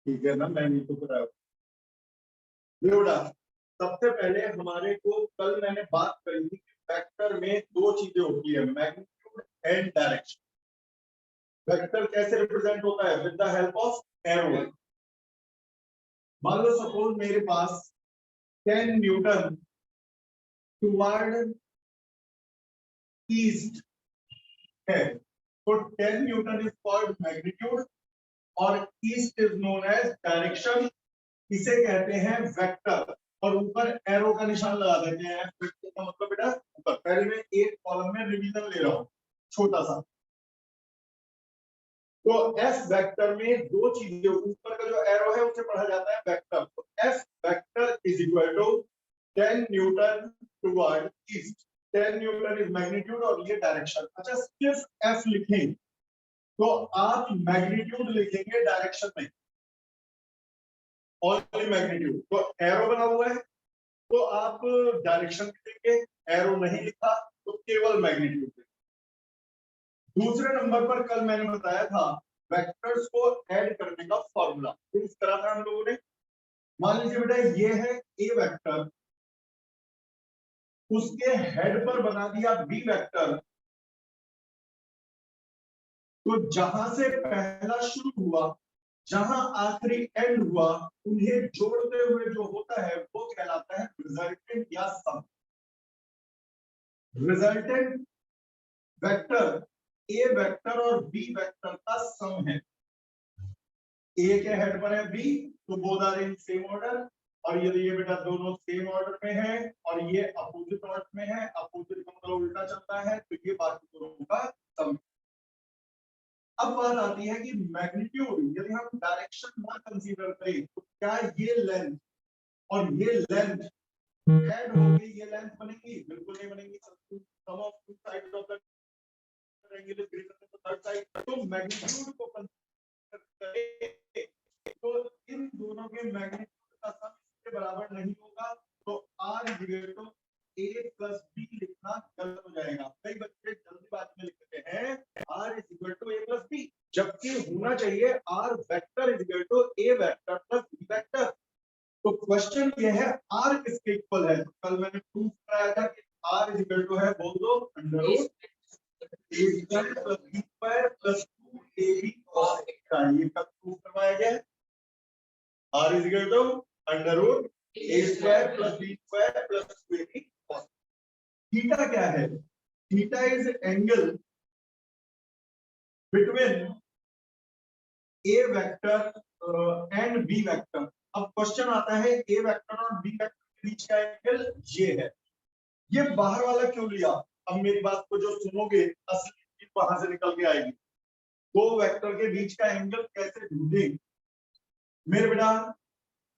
ठीक है ना, मैं नहीं तो करा बेटा। सबसे पहले हमारे को कल मैंने बात करी थी कि वेक्टर में दो चीजें होती है, मैग्नीट्यूड एंड डायरेक्शन। वेक्टर कैसे रिप्रेजेंट होता है? With the help of arrow. मान लो सपोज मेरे पास 10 न्यूटन टुवर्ड ईस्ट है, तो 10 न्यूटन इज कॉल्ड मैग्नीट्यूड और east is known as direction. इसे कहते हैं वेक्टर। और ऊपर एरो का निशान लगा देते हैं। वेक्टर का मतलब बेटा ऊपर। पहले मैं एक कॉलम में रिवीजन ले रहा हूं छोटा सा। तो एफ वेक्टर में दो चीजें, ऊपर का जो एरो है उसे पढ़ा जाता है वेक्टर। तो F vector is equal to 10 newton toward east. 10 newton is magnitude और ये डायरेक्शन। अच्छा, सिर्फ एफ लिखें तो आप मैग्नीट्यूड लिखेंगे डायरेक्शन में, ओनली मैग्नीट्यूड। तो एरो बना हुआ है तो आप डायरेक्शन लिखेंगे, एरो नहीं लिखा तो केवल मैग्नीट्यूड। दूसरे नंबर पर कल मैंने बताया था वेक्टर्स को ऐड करने का फॉर्मूला, इस तरह था हम लोगों ने। मान लीजिए बेटा ये है ए वेक्टर, उसके हेड पर बना दिया बी वेक्टर। तो जहां से पहला शुरू हुआ, जहां आखिरी एंड हुआ, उन्हें जोड़ते हुए जो होता है वो कहलाता है रिजल्टेंट या सम। रिजल्टेंट वेक्टर ए वेक्टर और बी वेक्टर का सम है। ए के हेड पर है बी, तो both are in same order. और यदि ये बेटा दोनों सेम ऑर्डर में है और ये अपोजिट ऑर्डर में है, अपोजिट का मतलब उल्टा चलता है, तो ये बाकी दोनों का सम। अब बात आती है कि मैग्नीट्यूड यदि हम डायरेक्शन ना कंसीडर करें तो क्या ये लेंथ और ये लेंथ ऐड होगी, ये लेंथ बनेगी? बिल्कुल नहीं बनेगी। Sum of two sides of the triangle is greater than the third side. तो मैग्नीट्यूड को कंसीडर करें तो इन दोनों के मैग्नीट्यूड का सम इसके बराबर नहीं होगा। तो r equal to a plus b लिखना गलत हो जाएगा। कई बच्चे जल्दीबाजी में लिखते हैं r is equal to a plus b, जबकि होना चाहिए r vector is equal to a vector plus b vector. तो क्वेश्चन ये है r किसके इक्वल है? तो कल मैंने प्रूफ कराया था कि r इज इक्वल टू है, बोल दो, under root a square plus b square plus 2ab cos theta. ये कब प्रूफ करवाया गया है? r is equal to under root a square plus b square plus 2ab cos। Theta क्या है? Theta is angle between a vector and b vector. अब question आता है a वेक्टर और b वेक्टर के बीच का एंगल ये है। ये बाहर वाला क्यों लिया? अब मेरी बात को जो सुनोगे असली चीज वहां से निकल के आएगी। दो वेक्टर के बीच का एंगल कैसे ढूंढे मेरे बेटा?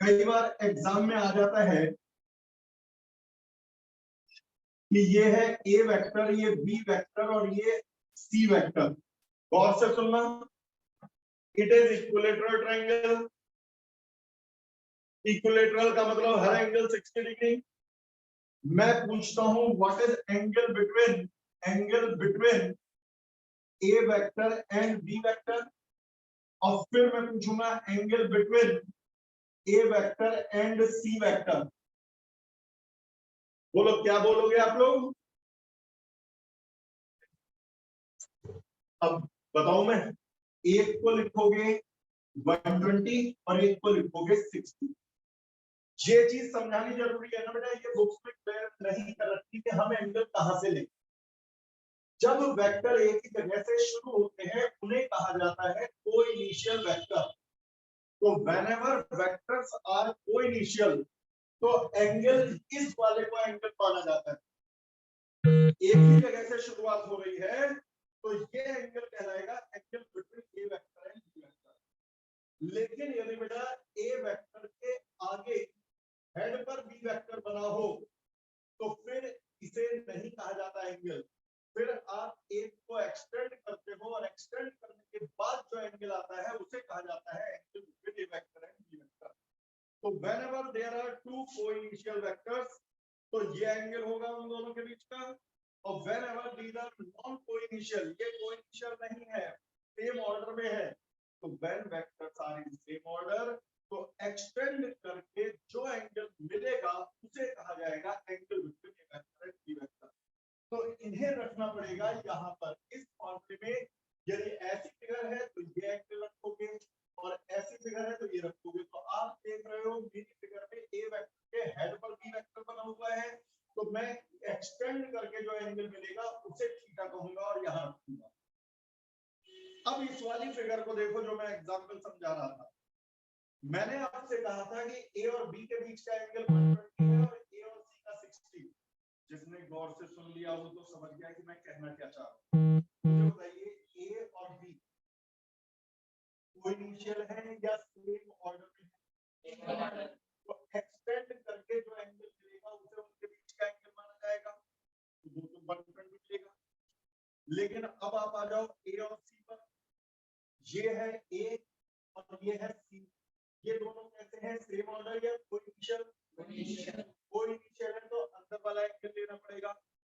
कई बार एग्जाम में आ जाता है कि ये है ए वेक्टर, ये बी वेक्टर और ये सी वेक्टर। गौर से सुनना, it is equilateral triangle. Equilateral का मतलब हर एंगल 60 डिग्री। मैं पूछता हूं what is angle between A vector and B vector. और फिर मैं पूछूंगा angle between A vector and c vector. बोलो क्या बोलोगे आप लोग? अब बताओ, मैं एक को लिखोगे 120 और एक को लिखोगे 60। ये चीज समझानी जरूरी है ना बेटा। ये बुक्स में क्लियर नहीं कर रखी कि हम एंगल कहां से लें। जब वेक्टर एक ही जगह से शुरू होते हैं उन्हें कहा जाता है कोइनिशियल वेक्टर। तो व्हेनेवर वेक्टर्स आर कोइनिशियल तो एंगल इस वाले को एंगल माना जाता है। एक ही जगह से शुरुआत हो रही है तो ये एंगल कहलाएगा angle between A vector and B vector. लेकिन यदि बेटा ए वेक्टर के आगे हेड पर बी वेक्टर बना हो तो फिर इसे नहीं कहा जाता एंगल। फिर आप एक को एक्सटेंड करते हो और एक्सटेंड करने के बाद जो एंगल आता है उसे कहा जाता है angle between A vector and B vector. तो whenever there are two coinitial vectors तो ये एंगल होगा उन दोनों के बीच का। और whenever these are non coinitial, ये कोइनिशियल नहीं है, सेम ऑर्डर में है, तो when vectors are in same order तो एक्सटेंड करके जो एंगल मिलेगा उसे कहा जाएगा angle between A vector and B vector. तो इन्हें रखना पड़ेगा यहाँ पर इस फॉर्मूले में। यदि ऐसी फिगर है तो ये एंगल रखोगे और ऐसी फिगर है तो ये रखोगे। तो आप देख रहे हो मेरी फिगर में ए वेक्टर के हेड पर बी वेक्टर बना हुआ है, तो मैं एक्सटेंड करके जो एंगल मिलेगा उसे थीटा कहूंगा और यहाँ रखूंगा। अब इस वाली फिगर को देखो जो मैं एग्जांपल समझा रहा था। मैंने आपसे कहा था कि ए और बी के बीच का एंगल 120 है और ए और सी का 60। जिसने गौर से सुन लिया हो तो समझ गया कि मैं कहना क्या चाह रहा हूं। मुझे बताइए ए और बी कोइनिशियल है या सेम ऑर्डर में? तो एक्सटेंड करके जो एंगल मिलेगा उसे उनके बीच का एंगल माना जाएगा, तो वो तो 120 मिलेगा। लेकिन अब आप आ जाओ ए और सी पर। ये है ए और ये है सी। ये दोनों कैसे हैं? सेम ऑर्डर या कोइनिशियल? कोइनिशियल है तो अंदर वाला एंगल लेना पड़ेगा।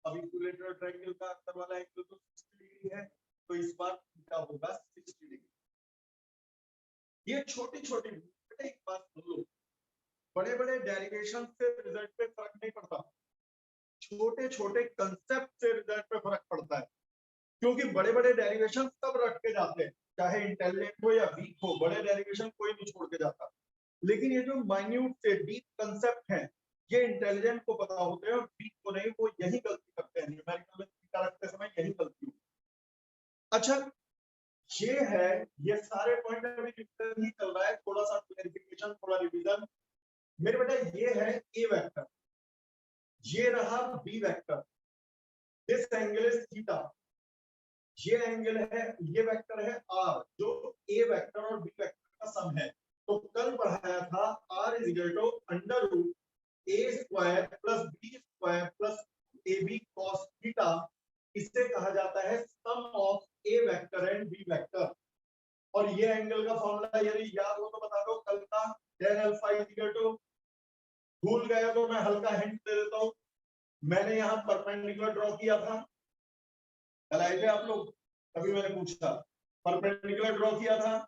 अब इक्विलेटरल ट्रायंगल का अंदर वाला एंगल तो 60 डिग्री है, तो इस बार थीटा होगा 60 डिग्री। ये छोटी छोटी एक बात सुन लो, बड़े बड़े डेरिवेशन से रिजल्ट पे फर्क नहीं पड़ता, छोटे छोटे कंसेप्ट से रिजल्ट पे फर्क पड़ता है। क्योंकि बड़े बड़े डेरिवेशन सब रख के जाते हैं, चाहे इंटेलिजेंट हो या वीक हो, बड़े डेरिवेशन कोई नहीं छोड़ के जाता। लेकिन ये जो माइन्यूट से डीप कंसेप्ट है ये इंटेलिजेंट को पता होते हैं और वीक को नहीं। वो यही गलती करते हैं न्यूमेरिकल में थीटा रखते समय, यही गलती होती है। अच्छा ये है, ये सारे पॉइंट अभी डिस्कशन ही चल रहा है, थोड़ा सा क्लैरिफिकेशन, थोड़ा रिवीजन। मेरे बेटा ये है ए वेक्टर, ये रहा B vector, this angle is theta, ये एंगल है, ये वेक्टर है आर जो ए वेक्टर और बी वेक्टर का सम है। तो कल पढ़ाया था R is equal to under root A square plus B square plus A B cos theta. इसे कहा जाता है sum of A vector and B vector. और ये एंगल का फॉर्मूला यदि याद हो तो बता दो कल का, tan alpha is equal to, भूल गए तो मैं हल्का हिंट दे देता हूं। मैंने यहां परपेंडिकुलर ड्रॉ किया था, कल आए थे आप लोग, तभी मैंने पूछा परपेंडिकुलर ड्रॉ किया था,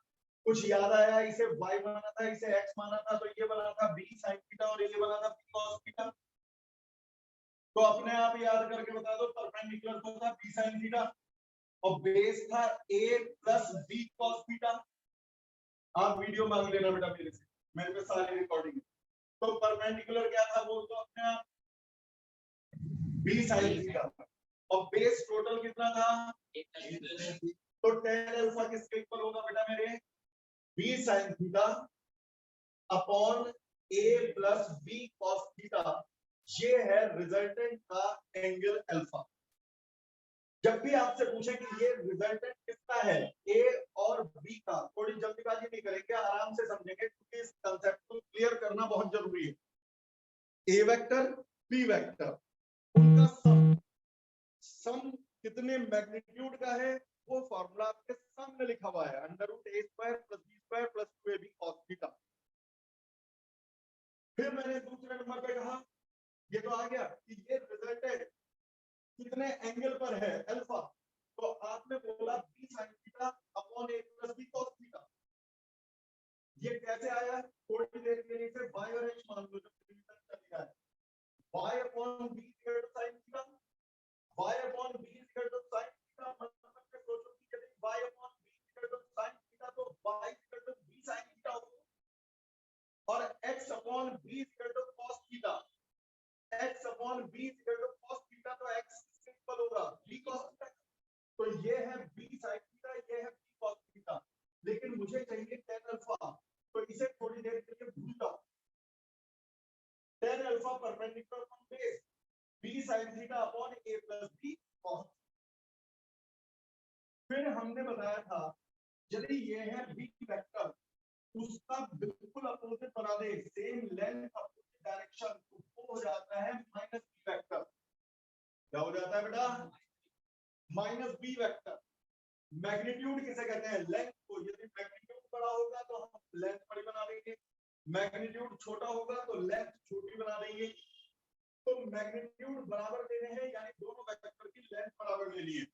कुछ याद आया, इसे y माना था, इसे x माना था, तो ये बना था b sin थीटा और ये बना था b cos थीटा। तो अपने आप याद करके बता दो, परपेंडिकुलर तो था b sin थीटा और बेस था a plus b cos theta. आप वीडियो मांग लेना बेटा मेरे से, मेरे पे सारी रिकॉर्डिंग है। तो परपेंडिकुलर क्या था बोल दो अपने आप, b sin थीटा और बेस टोटल कितना था? तो tan अल्फा किसके इक्वल होगा बेटा मेरे? b sin theta upon a plus b cos theta. ये है रिजल्टेंट का एंगल अल्फा। जब भी आपसे पूछे कि ये रिजल्टेंट किसका है, ए और बी का, थोड़ी जल्दीबाजी नहीं करेंगे, आराम से समझेंगे क्योंकि इस कांसेप्ट को क्लियर करना बहुत जरूरी है। ए वेक्टर बी वेक्टर उनका सम कितने मैग्नीट्यूड का है वो फॉर्मूला आपके सामने लिखा हुआ है, under root A square plus B square plus 2ab cos theta. फिर मैंने दूसरे नंबर पे कहा ये तो आ गया कि ये रिजल्ट है कितने एंगल पर है, अल्फा। तो आपने बोला b sin theta upon a plus b cos theta. ये कैसे आया? थोड़ी देर के लिए इसे y और x मान लो, जब डिवीजन चलेगा y upon b equal to sin theta, y upon b equal to sin theta. मतलब के सोचो कि यदि y upon b equal to sin theta तो y equal to b sin theta होगा और x upon b equal to cos theta, x upon b equal to cos theta तो x simple होगा b cos थीटा। तो ये है b sin theta, ये है b cos थीटा। लेकिन मुझे चाहिए tan अल्फा, तो इसे थोड़ी देर के लिए भूल जाओ। tan alpha perpendicular from base b sin theta upon a plus b cos। फिर हमने बताया था यदि ये है b वेक्टर, उसका बिल्कुल अपोजिट बना दे, सेम लेंथ अपोजिट डायरेक्शन, तो वो हो जाता है माइनस b वेक्टर। क्या हो जाता है बेटा? Minus b vector. मैग्नीट्यूड किसे कहते हैं? लेंथ को। यदि मैग्नीट्यूड बड़ा होगा तो हम लेंथ बड़ी बना देंगे, मैग्नीट्यूड छोटा होगा तो लेंथ छोटी बना देंगे। तो मैग्नीट्यूड बराबर देने हैं, यानी दोनों वेक्टर की लेंथ बराबर ले लिए।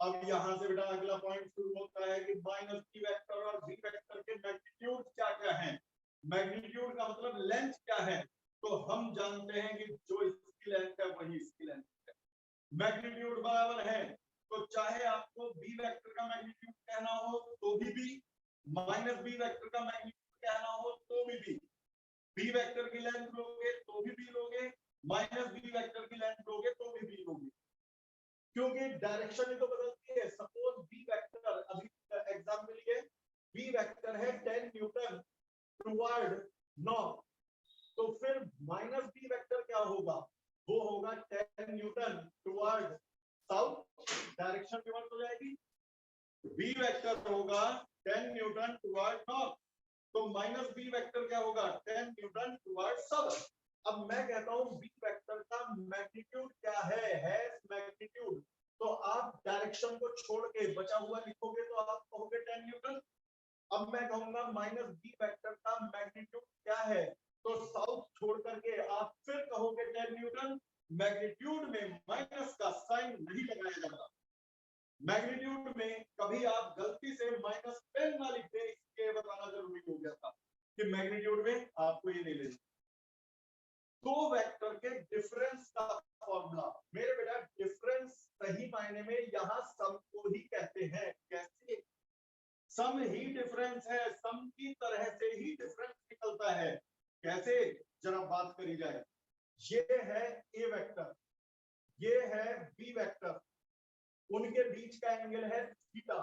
अब यहां से बेटा अगला पॉइंट शुरू होता है कि माइनस b वेक्टर और b लेंथ क्या है, तो हम जानते हैं कि जो इसकी लेंथ है वही इसकी लेंथ है। मैग्नीट्यूड बराबर है, तो चाहे आपको बी वेक्टर का मैग्नीट्यूड कहना हो तो भी माइनस बी वेक्टर का मैग्नीट्यूड कहना हो तो भी बी वेक्टर की लेंथ लोगे तो भी लोगे, माइनस बी वेक्टर की लेंथ लोगे तो भी लोगे, क्योंकि डायरेक्शन ही तो बदलती है। सपोज बी वेक्टर, अभी एग्जाम के लिए बी वेक्टर है 10 न्यूटन टुवर्ड नॉर्थ, तो फिर माइनस बी वेक्टर क्या होगा, वो होगा 10 newton toward south, direction reverse हो जाएगी। बी वेक्टर होगा 10 न्यूटन टुवर्ड नॉर्थ, तो माइनस बी वेक्टर क्या होगा 10 न्यूटन टुवर्ड साउथ। अब मैं कहता हूं बी वेक्टर का मैग्नीट्यूड क्या है मैग्नीट्यूड, तो आप डायरेक्शन को छोड़ के बचा हुआ लिखोगे तो आप कहोगे 10 न्यूटन। अब मैं कहूंगा माइनस बी वेक्टर का मैग्नीट्यूड क्या है, तो साउथ छोड़ करके आप फिर कहोगे 10 न्यूटन। मैग्नीट्यूड में माइनस का साइन नहीं लगाया जाता, मैग्नीट्यूड में कभी आप गलती से -10 ना लिख दें, इसके बताना जरूरी हो गया था कि मैग्नीट्यूड में आपको ये नहीं लेना। दो वेक्टर के डिफरेंस का फॉर्मूला, मेरे बेटा डिफरेंस सही मायने में यहां सम को ही कहते हैं। कैसे? सम ही डिफरेंस है, सम की तरह से ही डिफरेंस निकलता है। कैसे, जरा बात करी जाए। ये है ए वेक्टर, ये है बी वेक्टर, उनके बीच का एंगल है थीटा,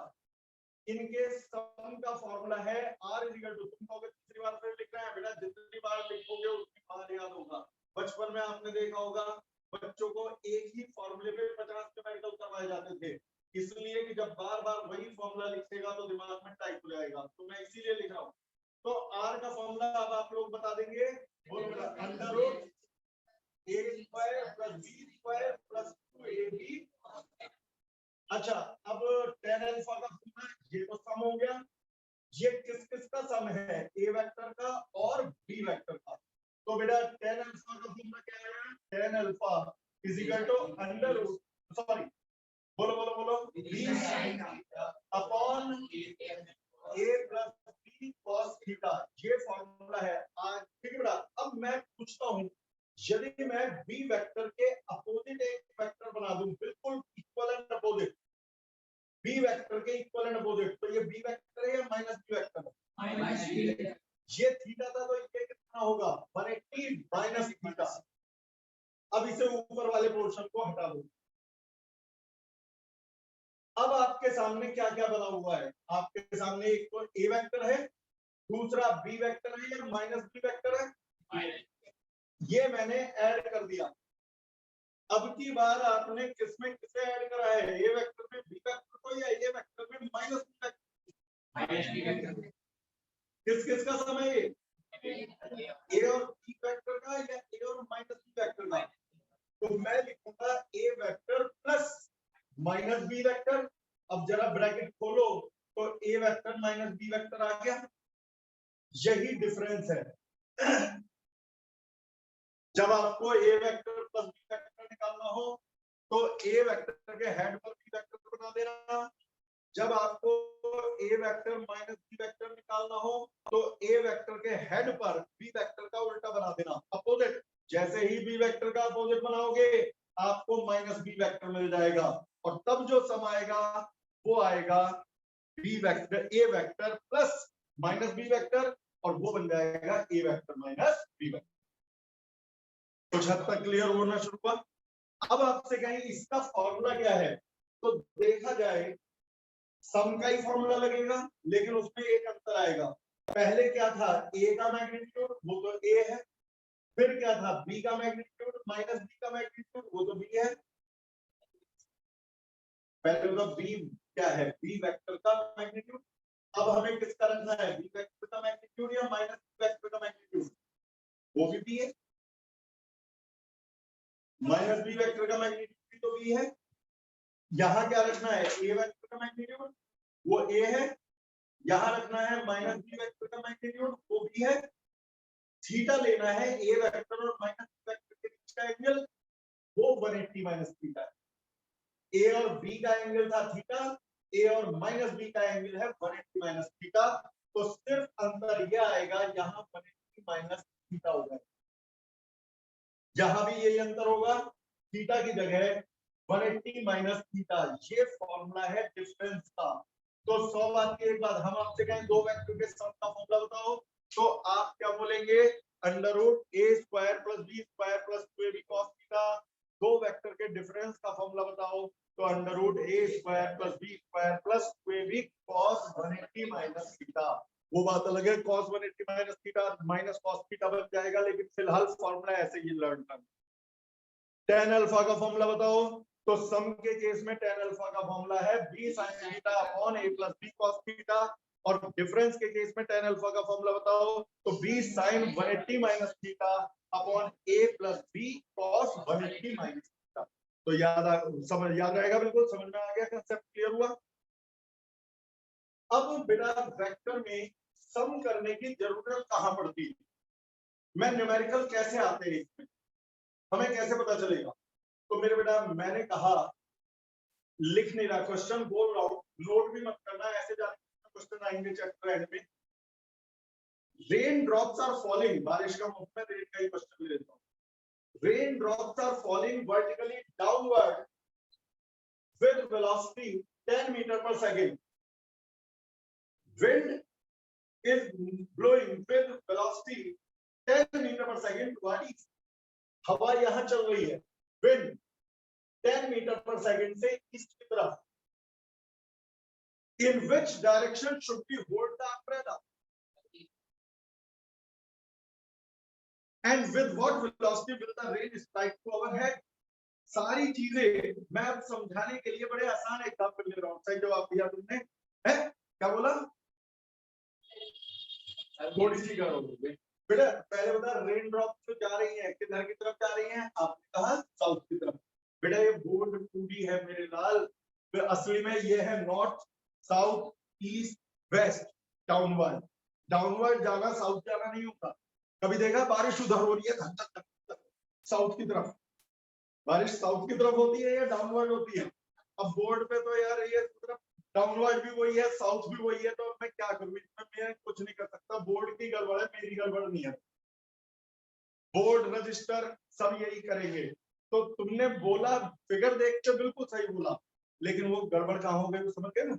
इनके सम का फॉर्मूला है r इक्वल टू, तुम कहोगे तीसरी बार फिर लिख रहे हैं, बेटा जितनी बार लिखोगे उतनी बार याद होगा। बचपन में आपने देखा होगा बच्चों को एक ही फॉर्मूले पे 50 न्यूमेरिकल करवाए जाते थे, इसलिए कि जब बार बार वही फॉर्मूला लिखेगा तो दिमाग में टाइप हो जाएगा, तो मैं इसीलिए लिख रहा हूं। तो r का फॉर्मूला अब आप लोग बता देंगे, बोलो बेटा, under root a square plus b square plus 2ab। अच्छा, अब tan अल्फा का फॉर्मूला, ये तो सम हो गया। ये किस किस का सम है, ए वेक्टर का और बी वेक्टर का। तो बेटा tan अल्फा का फॉर्मूला क्या है, tan alpha is equal to under root, sorry बोलो बोलो बोलो, b upon a plus b cos theta, ये फॉर्मूला है। आज ठीक है बेटा, अब मैं पूछता हूं, यदि मैं बी वेक्टर के अपोजिट एक वेक्टर बना दूं, बिल्कुल equal and opposite, b vector के इक्वल एंड अपोजिट, तो ये बी वेक्टर है या माइनस बी वेक्टर है, माइनस बी। ये थीटा था तो ये कितना होगा 180 माइनस थीटा। अब इसे ऊपर वाले पोर्शन को हटा दो। अब आपके सामने क्या क्या बना हुआ है, आपके सामने एक तो ए वेक्टर है, दूसरा बी वेक्टर है या माइनस बी वेक्टर है, ये मैंने ऐड कर दिया। अब की बार आपने किसमें किसे ऐड करा है, ए वेक्टर में बी वेक्टर को या ए वेक्टर में माइनस बी वेक्टर। किस किस का सम है, ए और बी वेक्टर का या ए और माइनस बी वेक्टर का। तो मैं लिखूंगा A vector plus minus B vector. अब जरा ब्रैकेट खोलो तो A vector minus B vector आ गया, यही डिफरेंस है। जब आपको A vector plus B vector निकालना हो तो ए वेक्टर के हेड पर बी वेक्टर बना देना, जब आपको A vector minus B vector निकालना हो तो ए वेक्टर के हेड पर बी वेक्टर का उल्टा बना देना, अपोजिट। जैसे ही बी वेक्टर का अपोजिट बनाओगे आपको माइनस बी वेक्टर मिल जाएगा, और तब जो सम आएगा वो आएगा b vector a vector plus minus B vector, और वो बन जाएगा a vector minus B vector. कुछ हद तक क्लियर होना शुरू हुआ। अब आपसे कहें इसका फॉर्मूला क्या है, तो देखा जाए सम का ही फॉर्मूला लगेगा, लेकिन उसमें एक अंतर आएगा। पहले क्या था, ए का मैग्नीट्यूड वो तो ए है, फिर क्या था बी का मैग्नीट्यूड माइनस बी का मैग्नीट्यूड वो तो बी है। पहले तो बी क्या है, बी वेक्टर का मैग्नीट्यूड। अब हमें किसका रखना है, बी वेक्टर का मैग्नीट्यूड या माइनस बी वेक्टर का मैग्नीट्यूड, वो भी बी है। माइनस बी वेक्टर का मैग्नीट्यूड तो बी है। यहां क्या रखना है, ए वेक्टर का मैग्नीट्यूड वो ए है, यहां रखना है माइनस बी वेक्टर का मैग्नीट्यूड वो बी है। थीटा लेना है ए वेक्टर और माइनस बी वेक्टर के बीच का एंगल, वो 180 माइनस थीटा है। ए और बी का एंगल था थीटा, ए और माइनस बी का एंगल है 180 माइनस थीटा। तो सिर्फ अंतर यह आएगा, यहाँ 180 माइनस थीटा जगह 180 माइनस थीटा, ये फॉर्मूला है डिफरेंस का। तो 100 बात की एक बात, हम आपसे कहें दो वेक्टर के सम का फॉर्मूला बताओ, तो आप क्या बोलेंगे, under root A square plus B square plus 2ab cos theta. दो वेक्टर के डिफरेंस का फॉर्मूला बताओ, तो under root A square plus B square plus 2ab cos 180 minus theta. वो बात अलग है, cos 180 minus theta minus cos theta बन जाएगा, लेकिन फिलहाल फॉर्मूला ऐसे ही लर्न करना। tan अल्फा का फॉर्मूला बताओ, तो सम के केस में tan अल्फा का फॉर्मूला है b sin theta upon a plus b cos theta, और डिफरेंस के केस में tan अल्फा का फॉर्मूला बताओ, तो b sin 180 minus theta upon a plus b cos 180 minus theta. तो समझ याद रहेगा, बिल्कुल समझ में आ गया, कंसेप्ट क्लियर हुआ। अब बेटा वेक्टर में सम करने की जरूरत कहां पड़ती है, मैं न्यूमेरिकल कैसे आते हैं इसमें, हमें कैसे पता चलेगा। तो मेरे बेटा मैंने कहा, लिख नहीं रहा, क्वेश्चन बोल रहा हूं, नोट भी मत करना, ऐसे जाने क्वेश्चन आएंगे चैप्टर एंड में। रेन ड्रॉप्स आर फॉलिंग, बारिश का मुफ्त में रेन का ही क्वेश्चन ले लेता हूं। Rain drops are falling vertically downward with velocity 10 metre per second. Wind is blowing with velocity 10 meter per second towards east। हवा यहां चल रही है, wind 10 मीटर पर सेकंड से ईस्ट की तरफ। In which direction should we hold the umbrella? And with what velocity will the rain strike to our head? सारी चीजें मैं अब समझाने के लिए बड़े आसान एग्जांपल ले रहा हूं। सही जवाब दिया तुमने, है क्या बोला, थोड़ी सी करोगे बेटा। पहले बता, रेन ड्रॉप जो जा रही है किधर की तरफ जा रही है, आपने कहा साउथ की तरफ। बेटा ये बोर्ड 2D है मेरे लाल, तो असली में ये है north south east west downward. Downward जाना साउथ जाना नहीं होता। कभी देखा बारिश उधर हो रही है धक धक धक साउथ की तरफ, बारिश साउथ की तरफ होती है या डाउनवर्ड होती है। अब बोर्ड पे तो यार ये डाउनवर्ड भी वही है साउथ भी वही है, तो मैं क्या करूं इसमें, मैं कुछ नहीं कर सकता। बोर्ड की गड़बड़ है, मेरी गड़बड़ नहीं है। बोर्ड रजिस्टर सब यही करेंगे। तो तुमने बोला फिगर देख के बिल्कुल सही बोला, लेकिन वो गड़बड़ कहाँ हो गई तो समझ गए ना,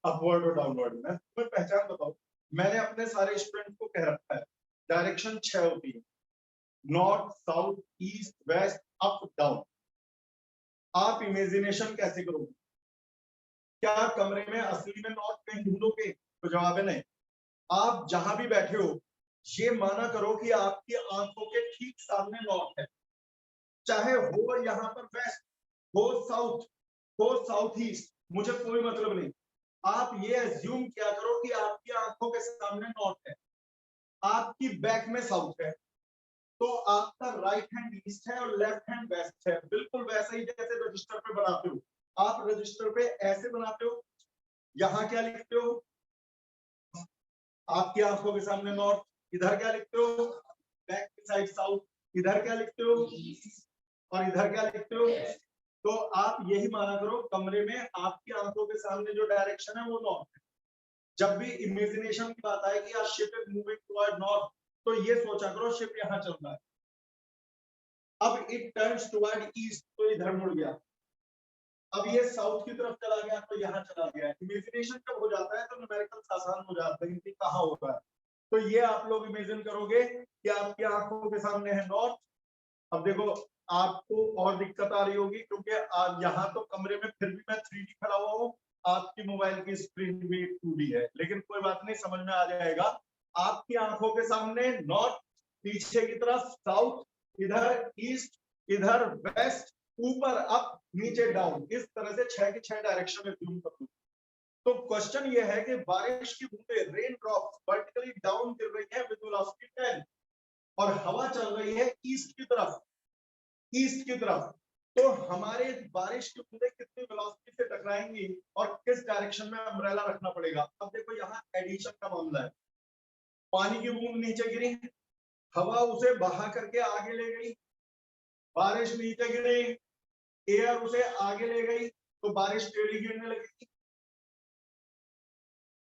अपवर्ड और डाउनवर्ड में। तुम्हें पहचान बताओ, मैंने अपने सारे स्टूडेंट को कह रखा है डायरेक्शन 6 होती है, north south east west up down. आप इमेजिनेशन कैसे करोगे, क्या कमरे में असली में नॉर्थ कहीं ढूंढोगे, तो जवाब है नहीं। आप जहां भी बैठे हो ये माना करो कि आपकी आंखों के ठीक सामने नॉर्थ है, चाहे हो यहाँ पर वेस्ट हो साउथ ईस्ट, मुझे कोई मतलब नहीं। आप ये अज्यूम क्या करो कि आपकी आंखों के सामने नॉर्थ है, आपकी बैक में साउथ है, तो आपका राइट हैंड ईस्ट है और लेफ्ट हैंड वेस्ट है। बिल्कुल वैसे ही जैसे रजिस्टर पे बनाते हो, आप रजिस्टर पे ऐसे बनाते हो, यहां क्या लिखते हो, आपकी आंखों के सामने नॉर्थ, इधर क्या लिखते हो, बैक की साइड साउथ, इधर क्या लिखते हो और इधर क्या लिखते हो। तो आप यही माना करो कमरे में आपकी आंखों के सामने जो डायरेक्शन है वो नॉर्थ है। जब भी इमेजिनेशन की बात आएगी या ship is moving toward north, तो ये सोचा करो शिप यहां चल रहा है, अब इट टर्न्स टुवर्ड ईस्ट तो इधर मुड़ गया, अब ये साउथ की तरफ चला गया तो यहाँ चला गया। इमेजिनेशन जब हो जाता है तो न्यूमेरिकल्स आसान हो जाते हैं कि कहाँ हो रहा है। तो ये आप लोग इमेजिन करोगे कि आपकी आंखों के सामने है नॉर्थ। अब देखो आपको और दिक्कत आ रही होगी क्योंकि यहाँ तो कमरे में फिर भी मैं 3D खड़ा हुआ हूँ, आपकी मोबाइल की स्क्रीन भी 2D है, लेकिन कोई बात नहीं, समझ में आ जाएगा। आपकी आंखों के सामने नॉर्थ, पीछे की तरफ साउथ, इधर ईस्ट, इधर वेस्ट, ऊपर अप नीचे डाउन, इस तरह से 6 के 6 डायरेक्शन में जूम कर दूं। तो क्वेश्चन ये है कि बारिश की बूंदें रेन ड्रॉप्स वर्टिकली डाउन गिर रही है विद वेलोसिटी 10 और हवा चल रही है ईस्ट की तरफ, तो हमारे बारिश की बूंदें कितनी वेलोसिटी से टकराएंगी और किस डायरेक्शन में अम्ब्रेला रखना पड़ेगा। अब देखो यहाँ एडिशन का मामला है, पानी की बूंद नीचे गिरी, हवा उसे बहा करके आगे ले गई, बारिश नीचे गिरी, एयर उसे आगे ले गई, तो बारिश टेढ़ी गिरने लगेगी।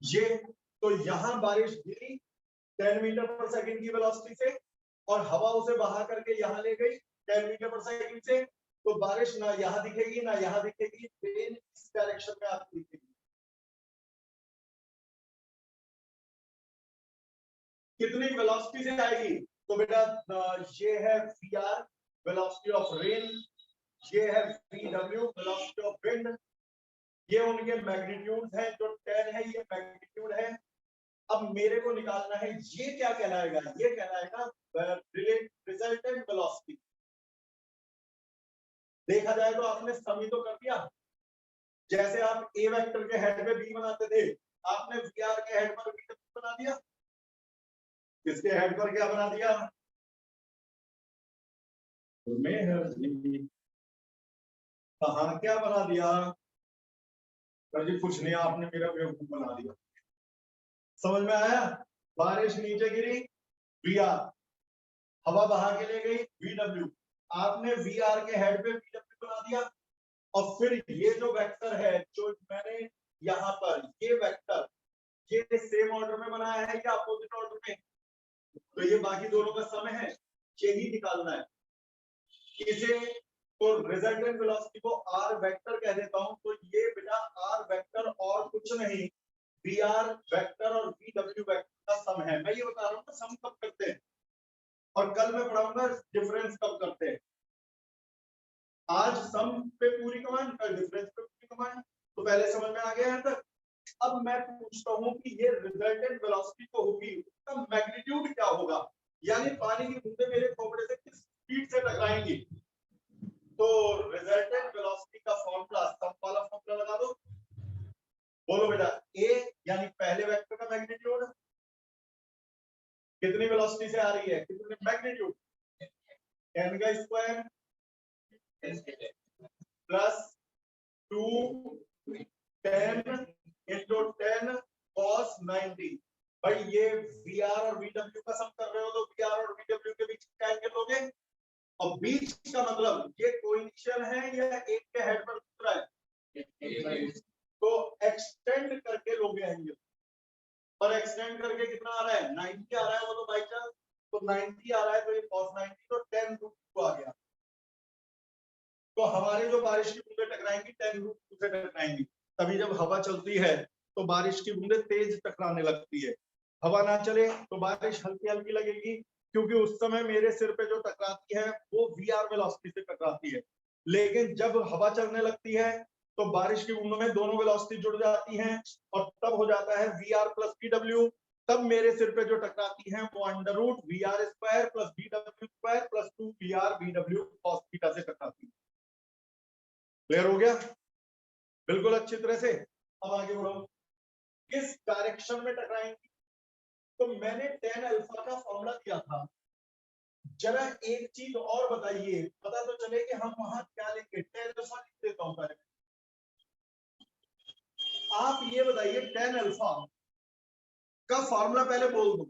ये तो यहां बारिश गिरी 10 मीटर पर सेकंड की वेलोसिटी से और हवा उसे बहा करके यहां ले गई 10 मीटर पर सेकंड से, तो बारिश ना यहां दिखेगी ना यहां दिखेगी, ट्रेन इस डायरेक्शन में आपको दिखेगी। कितनी वेलोसिटी से आएगी? तो बेटा ये है वीआर वेलोसिटी ऑफ रेन, ये है वीडब्ल्यू वेलोसिटी ऑफ विंड, ये उनके मैग्नीट्यूड है, जो 10 है ये मैग्नीट्यूड है। अब मेरे को निकालना है ये क्या कहलाएगा, ये कहलाएगा रिजल्टेंट वेलोसिटी। देखा जाए तो आपने समी तो कर दिया, जैसे आप ए वेक्टर के हेड पे बी बनाते थे, आपने वीआर के हेड पर बी बना दिया। किसके हेड पर क्या बना दिया? कहा क्या बना दिया? जी कुछ नहीं, आपने मेरा बेवकूफ बना दिया। समझ में आया? बारिश नीचे गिरी, वीआर, हवा बहा के ले गई, वीडब्ल्यू, आपने वीआर के हेड पे वीडब्ल्यू बना दिया। और फिर ये जो वेक्टर है जो मैंने यहाँ पर ये वेक्टर, ये सेम ऑर्डर में बनाया है या अपोजिट ऑर्डर में? तो ये बाकी दोनों का सम है, यही निकालना है इसे। तो रिजल्टेंट वेलोसिटी को आर वेक्टर कह देता हूं। तो ये बेटा आर वेक्टर और कुछ नहीं, वी आर वेक्टर और वी डब्ल्यू वेक्टर का सम है। मैं ये बता रहा हूँ सम कब करते हैं, और कल मैं पढ़ाऊंगा डिफरेंस कब करते हैं। आज सम पे पूरी कमांड, कल डिफरेंस पे पूरी कमांड। तो पहले समझ में आ गया यहाँ तक। अब मैं पूछता हूँ कि ये रिजल्टेंट वेलोसिटी तो होगी, उसका मैग्नीट्यूड क्या होगा, यानी पानी की बूंदें मेरे खोपड़े से किस स्पीड से टकराएंगी। तो रिजल्टेंट वेलोसिटी का फॉर्मूला, सम वाला फॉर्मूला लगा दो। बोलो बेटा, ए यानी पहले वेक्टर का मैग्नीट्यूड कितनी वेलोसिटी से आ रही है, कितने मैग्नीट्यूड, 10 का स्क्वायर प्लस 2 10 into 10 cos 90। भाई ये VR और VW का सम कर रहे हो तो VR और VW के बीच का एंगल लोगे, और बीच का मतलब ये कोइनिशियल है या एक के हेड पर दूसरा है, तो एक्सटेंड करके लोगे एंगल। पर एक्सटेंड करके कितना आ रहा है, 90 आ रहा है, वो तो बाई चांस, तो 90 आ रहा है, तो ये cos 90 तो 10√2 आ गया। तो हमारी जो बारिश की बूंदें टकराएंगी 10√2 से टकराएंगी। तभी जब हवा चलती है तो बारिश की बूंदें तेज टकराने लगती है। हवा ना चले तो बारिश हल्की हल्की लगेगी, क्योंकि उस समय मेरे सिर पे जो टकराती है वो वीआर वेलोसिटी से टकराती है। लेकिन जब हवा चलने लगती है तो बारिश की बूंदों में दोनों वेलोसिटी जुड़ जाती हैं, और तब हो जाता है वीआर प्लस वीडब्ल्यू। तब मेरे सिर पे जो टकराती है वो √VR² plus VW² plus 2VR VW cos theta से टकराती है। क्लियर हो गया? बिल्कुल अच्छी तरह से। अब आगे बढ़ो, किस डायरेक्शन में टकराएंगी? तो मैंने tan अल्फा का फॉर्मूला दिया था, जरा एक चीज और बताइए, पता तो चले कि हम वहां क्या लेंगे। tan अल्फा लिख देता हूं पहले, आप ये बताइए tan अल्फा का फॉर्मूला पहले बोल दो।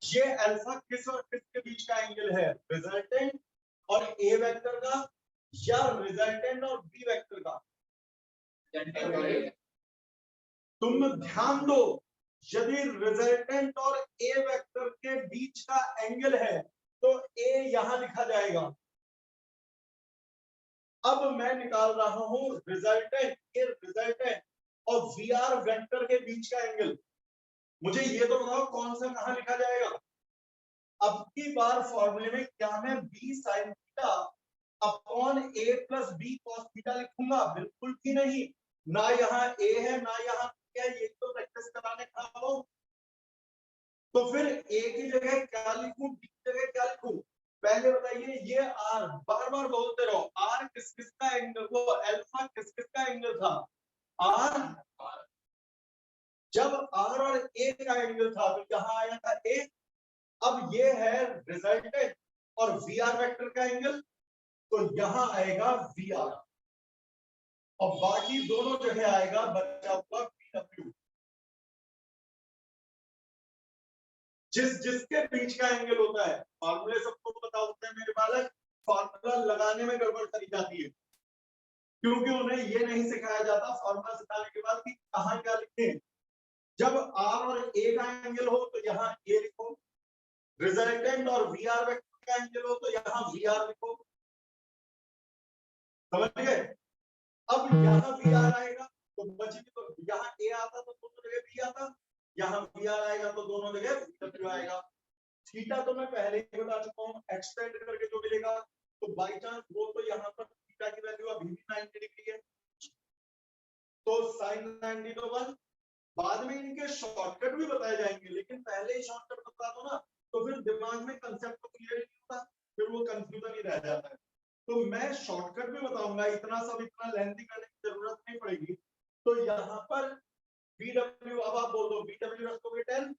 ये अल्फा किस और किस के बीच का एंगल है, रिजल्टेंट और ए वेक्टर का, या रिजल्टेंट और बी वेक्टर का? तुम ध्यान दो, यदि रिजल्टेंट और ए वेक्टर के बीच का एंगल है तो ए यहां लिखा जाएगा। अब मैं निकाल रहा हूं रिजल्टेंट, ये रिजल्टेंट और वीआर वेक्टर के बीच का एंगल। मुझे ये तो बताओ कौन सा कहां लिखा जाएगा? अब की बार फॉर्मूले में क्या मैं बी साइन थीटा अपॉन ए प्लस बी कॉस थीटा लिखूंगा? बिल्कुल भी नहीं। ना यहाँ ए है ना यहाँ क्या, ये तो प्रैक्टिस कराने का हो। तो फिर ए की जगह क्या लिखूं, बी की जगह क्या लिखूं? पहले बताइए, ये आर बार बार बोलते रहो, आर किस किस का एंगल, वो अल्फा किस किस का एंगल था? आर। जब आर और ए का एंगल था तो यहाँ आया था ए। अब ये है रिजल्टेंट और वीआर वेक्टर का एंगल, तो यहां आएगा वीआर, और बाकी दोनों जगह आएगा बचा हुआ वीडब्ल्यू। जिसके बीच का एंगल होता है, फॉर्मूले सबको पता होते हैं मेरे बालक, फॉर्मूला लगाने में गड़बड़ करी जाती है, क्योंकि उन्हें ये नहीं सिखाया जाता फॉर्मूला सिखाने के बाद कि कहां क्या लिखें। जब आर और ए का एंगल हो तो यहाँ ए लिखो, रिजल्टेंट और वीआर वेक्टर का एंगल हो तो यहाँ VR लिखो, समझ गए। अब यहाँ VR आएगा तो बचेगी, तो यहाँ A आता तो दोनों जगह B आता, यहाँ VR आएगा तो दोनों जगह W आएगा। थीटा तो मैं पहले ही बता चुका हूँ, एक्सटेंड करके जो मिलेगा, तो बाई चांस वो तो यहाँ पर थीटा की वैल्यू अभी भी 90 डिग्री है, तो sin 90 तो 1। बाद में इनके शॉर्टकट भी बताए जाएंगे, लेकिन पहले ही शॉर्टकट बता दो ना, तो फिर दिमाग में कंसेप्ट तो क्लियर नहीं होता, फिर वो कंफ्यूजन ही रह जाता है। तो मैं शॉर्टकट भी बताऊंगा, इतना सब इतना लेंथी करने की जरूरत नहीं पड़ेगी। तो यहाँ पर BW, अब आप बोल दो BW रख दोगे 10,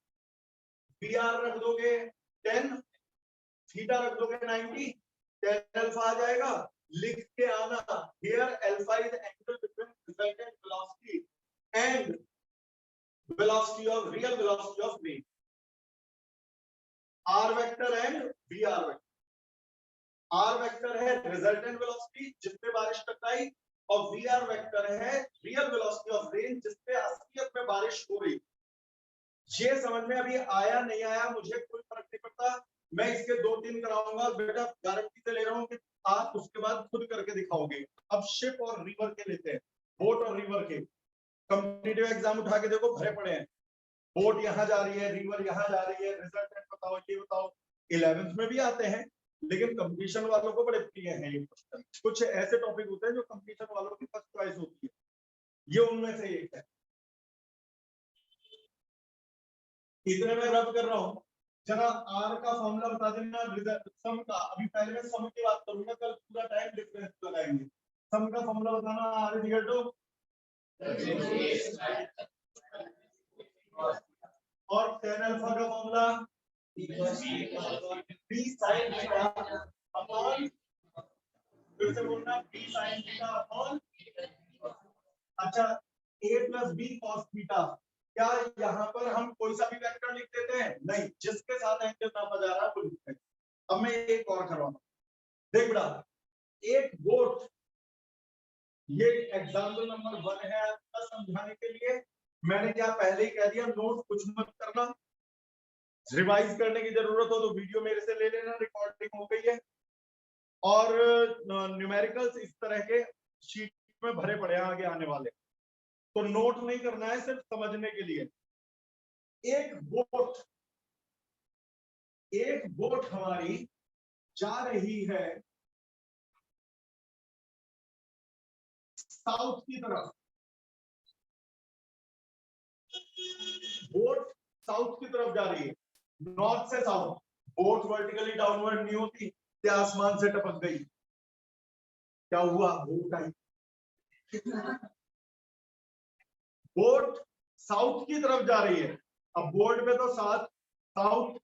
BR रख दोगे 10, थीटा रख दोगे 90, 10 अल्फा आ जाएगा। लिख के आना, here alpha is the angle between resultant velocity and velocity of real velocity of wave, R vector and VR vector। R vector है रिजल्टेंट वेलोसिटी जिसपे बारिश टकराई, और VR वेक्टर है रियल वेलोसिटी ऑफ रेन जिसपे असलियत में बारिश हो रही। ये समझ में अभी आया नहीं आया मुझे कोई फर्क नहीं पड़ता, मैं इसके 2-3 कराऊंगा बेटा, गारंटी से ले रहा हूँ कि आप उसके बाद खुद करके दिखाओगे। अब शिप और रिवर के लेते हैं, बोट और रिवर के। कॉम्पिटिटिव एग्जाम उठा के देखो भरे पड़े हैं, बोट यहाँ जा रही है, रिवर यहाँ जा रही है, रिजल्टेंट बताओ, ये बताओ। 11th में भी आते हैं, लेकिन कंपटीशन वालों को बड़े प्रिय हैं ये क्वेश्चन। कुछ ऐसे टॉपिक होते हैं जो कंपटीशन वालों की फर्स्ट चॉइस होती है, ये उनमें से एक है। इतने में रब कर रहा हूं, जरा आर का फॉर्मूला बता देना सम का। अभी पहले मैं सम की बात करूंगा, कल पूरा टाइम डिफरेंस लगाएंगे। सम का फॉर्मूला बताना, आर इक्वल टू, और tan अल्फा का formula b sin theta upon, फिर से बोलना b sin थीटा अपॉन, अच्छा a plus b cos theta. क्या यहाँ पर हम कोई सा भी वेक्टर लिख देते हैं? नहीं, जिसके साथ एंगल नापा जा रहा है वो लिखते हैं। अब मैं एक और करवाऊंगा, देख बड़ा, एक बोट, ये एग्जाम्पल नंबर 1 है आपका समझाने के लिए। मैंने क्या पहले ही कह दिया, नोट कुछ मत करना, रिवाइज करने की जरूरत हो तो वीडियो मेरे से ले लेना, रिकॉर्डिंग हो गई है। और न्यूमेरिकल्स इस तरह के शीट में भरे पड़े हैं आगे आने वाले, तो नोट नहीं करना है, सिर्फ समझने के लिए। एक बोट हमारी जा रही है साउथ की तरफ, बोट साउथ की तरफ जा रही है, नॉर्थ से साउथ। बोट वर्टिकली डाउनवर्ड नहीं होती, क्या आसमान से टपक गई, क्या हुआ, बोट आई। बोट साउथ की तरफ जा रही है, अब बोर्ड में तो साउथ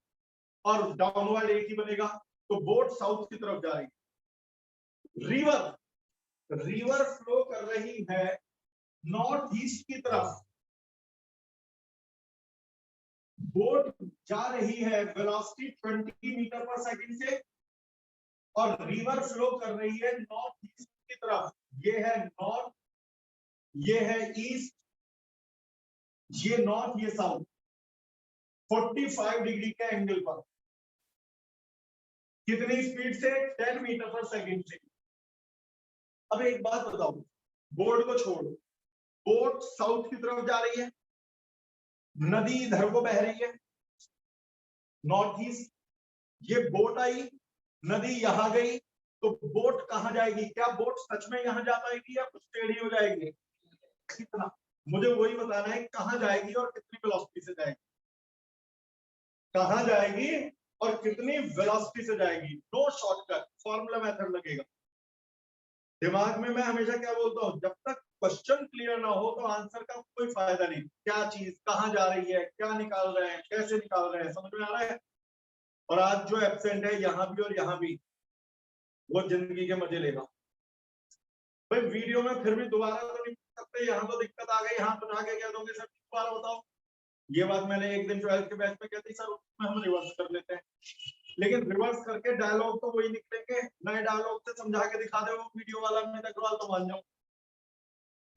और डाउनवर्ड एक ही बनेगा, तो बोट साउथ की तरफ जा रही है। रिवर फ्लो कर रही है नॉर्थ ईस्ट की तरफ, बोट जा रही है वेलोसिटी 20 मीटर पर सेकंड से, और रिवर फ्लो कर रही है नॉर्थ ईस्ट की तरफ। ये है नॉर्थ, ये है ईस्ट, ये नॉर्थ, ये साउथ, 45 डिग्री के एंगल पर। कितनी स्पीड से? 10 मीटर पर सेकंड से। अब एक बात बताओ, बोर्ड को छोड़ो, बोट साउथ की तरफ जा रही है, नदी इधर को बह रही है नॉर्थ ईस्ट, ये बोट आई, नदी यहां गई, तो बोट कहां जाएगी? क्या बोट सच में यहां जा पाएगी या कुछ टेढ़ी हो जाएगी? कितना, मुझे वही बताना है, कहां जाएगी और कितनी वेलोसिटी से जाएगी, कहां जाएगी और कितनी वेलोसिटी से जाएगी। नो शॉर्टकट, फॉर्मूला मेथड लगेगा। दिमाग में मैं हमेशा क्या बोलता हूं, जब तक क्वेश्चन क्लियर ना हो तो आंसर का कोई फायदा नहीं। क्या चीज कहां जा रही है, क्या निकाल रहे हैं, कैसे निकाल रहे हैं, समझ में आ रहा है। और आज जो एब्सेंट है यहाँ भी और यहाँ भी, वो जिंदगी के मजे लेगा। भाई वीडियो में फिर भी दोबारा तो नहीं सकते, यहाँ तो दिक्कत आ गई, यहाँ तो आगे क्या दोगे सर, दोबारा बताओ। ये बात मैंने एक दिन 12th के बैच में कहती, सर उसमें हम रिवर्स कर लेते हैं, लेकिन रिवर्स करके डायलॉग तो वही निकलेंगे, नए डायलॉग से समझा के दिखा दे वो वीडियो वाला, मैं अग्रवाल तो मान जाऊं।